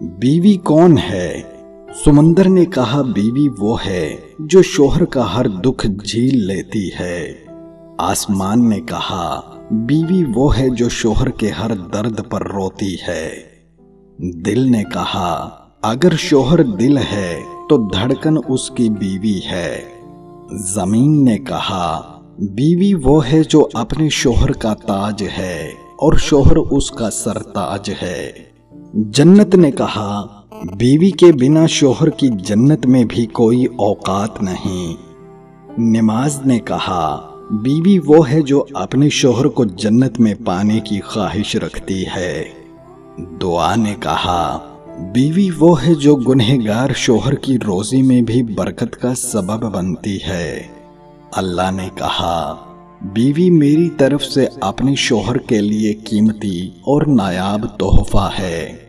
بیوی کون ہے؟ سمندر نے کہا بیوی وہ ہے جو شوہر کا ہر دکھ جھیل لیتی ہے۔ آسمان نے کہا بیوی وہ ہے جو شوہر کے ہر درد پر روتی ہے۔ دل نے کہا اگر شوہر دل ہے تو دھڑکن اس کی بیوی ہے۔ زمین نے کہا بیوی وہ ہے جو اپنے شوہر کا تاج ہے اور شوہر اس کا سرتاج ہے۔ جنت نے کہا بیوی کے بنا شوہر کی جنت میں بھی کوئی اوقات نہیں۔ نماز نے کہا بیوی وہ ہے جو اپنے شوہر کو جنت میں پانے کی خواہش رکھتی ہے۔ دعا نے کہا بیوی وہ ہے جو گنہگار شوہر کی روزی میں بھی برکت کا سبب بنتی ہے۔ اللہ نے کہا بیوی میری طرف سے اپنے شوہر کے لیے قیمتی اور نایاب تحفہ ہے۔